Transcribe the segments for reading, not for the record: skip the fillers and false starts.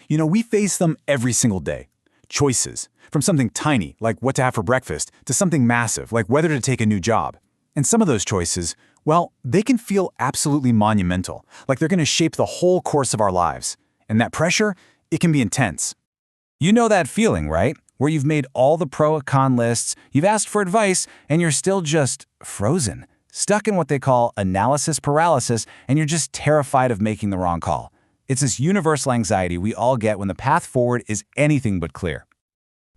We face them every single day. Choices, from something tiny, like what to have for breakfast, to something massive, like whether to take a new job. And some of those choices, well, they can feel absolutely monumental, like they're going to shape the whole course of our lives. And that pressure, it can be intense. You know that feeling, right? Where you've made all the pro and con lists, you've asked for advice, and you're still just frozen, stuck in what they call analysis paralysis, and you're just terrified of making the wrong call. It's this universal anxiety we all get when the path forward is anything but clear.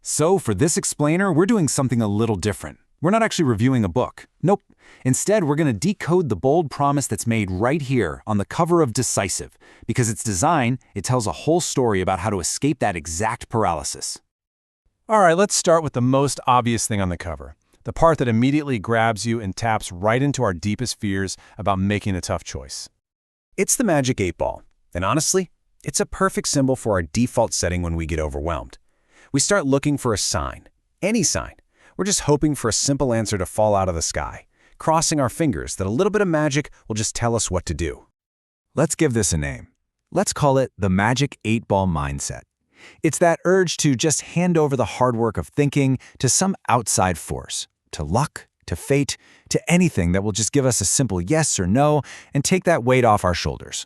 So for this explainer, we're doing something a little different. We're not actually reviewing a book. Nope. Instead, we're going to decode the bold promise that's made right here on the cover of Decisive, because its design, it tells a whole story about how to escape that exact paralysis. All right, let's start with the most obvious thing on the cover, the part that immediately grabs you and taps right into our deepest fears about making a tough choice. It's the magic 8-ball. And honestly, it's a perfect symbol for our default setting when we get overwhelmed. We start looking for a sign, any sign. We're just hoping for a simple answer to fall out of the sky, crossing our fingers that a little bit of magic will just tell us what to do. Let's give this a name. Let's call it the magic 8-ball mindset. It's that urge to just hand over the hard work of thinking to some outside force, to luck, to fate, to anything that will just give us a simple yes or no and take that weight off our shoulders.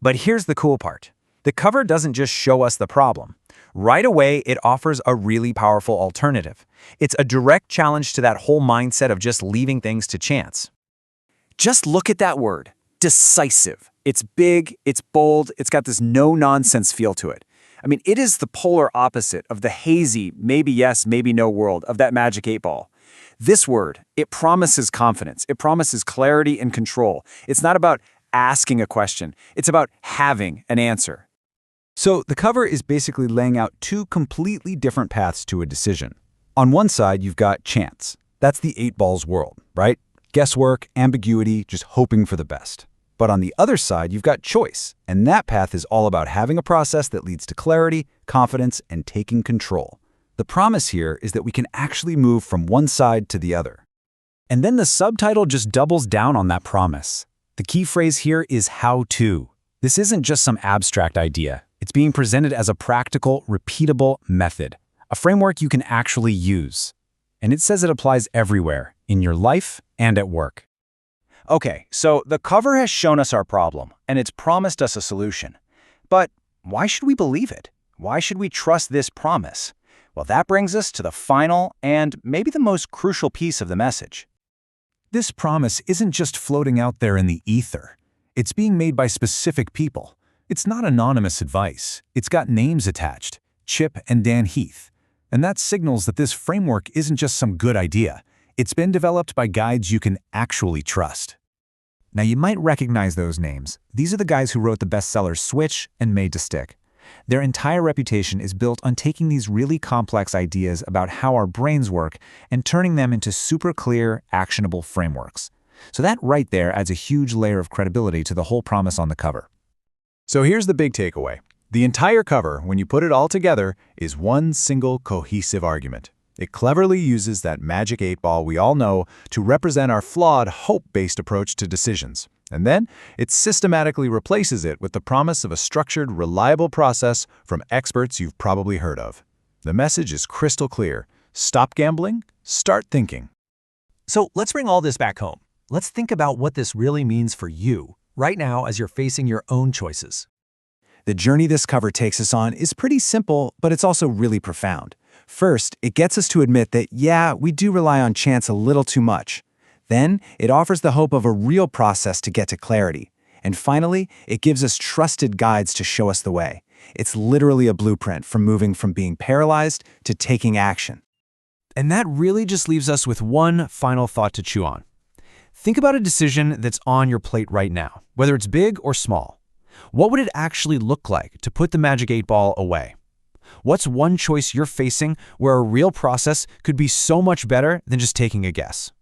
But here's the cool part. The cover doesn't just show us the problem. Right away, it offers a really powerful alternative. It's a direct challenge to that whole mindset of just leaving things to chance. Just look at that word, decisive. It's big, it's bold, it's got this no-nonsense feel to it. I mean, it is the polar opposite of the hazy, maybe yes, maybe no world of that magic 8-ball. This word, it promises confidence. It promises clarity and control. It's not about asking a question. It's about having an answer. So the cover is basically laying out two completely different paths to a decision. On one side, you've got chance. That's the 8-ball's world, right? Guesswork, ambiguity, just hoping for the best. But on the other side, you've got choice. And that path is all about having a process that leads to clarity, confidence, and taking control. The promise here is that we can actually move from one side to the other. And then the subtitle just doubles down on that promise. The key phrase here is how to. This isn't just some abstract idea. It's being presented as a practical, repeatable method, a framework you can actually use. And it says it applies everywhere, in your life and at work. Okay, so the cover has shown us our problem, and it's promised us a solution. But why should we believe it? Why should we trust this promise? Well, that brings us to the final and maybe the most crucial piece of the message. This promise isn't just floating out there in the ether. It's being made by specific people. It's not anonymous advice. It's got names attached, Chip and Dan Heath. And that signals that this framework isn't just some good idea. It's been developed by guides you can actually trust. Now, you might recognize those names. These are the guys who wrote the bestsellers Switch and Made to Stick. Their entire reputation is built on taking these really complex ideas about how our brains work and turning them into super clear, actionable frameworks. So that right there adds a huge layer of credibility to the whole promise on the cover. So here's the big takeaway. The entire cover, when you put it all together, is one single cohesive argument. It cleverly uses that magic 8-ball we all know to represent our flawed, hope-based approach to decisions. And then it systematically replaces it with the promise of a structured, reliable process from experts you've probably heard of. The message is crystal clear. Stop gambling, start thinking. So let's bring all this back home. Let's think about what this really means for you right now as you're facing your own choices. The journey this cover takes us on is pretty simple, but it's also really profound. First, it gets us to admit that, yeah, we do rely on chance a little too much. Then, it offers the hope of a real process to get to clarity. And finally, it gives us trusted guides to show us the way. It's literally a blueprint for moving from being paralyzed to taking action. And that really just leaves us with one final thought to chew on. Think about a decision that's on your plate right now, whether it's big or small. What would it actually look like to put the magic 8-ball away? What's one choice you're facing where a real process could be so much better than just taking a guess?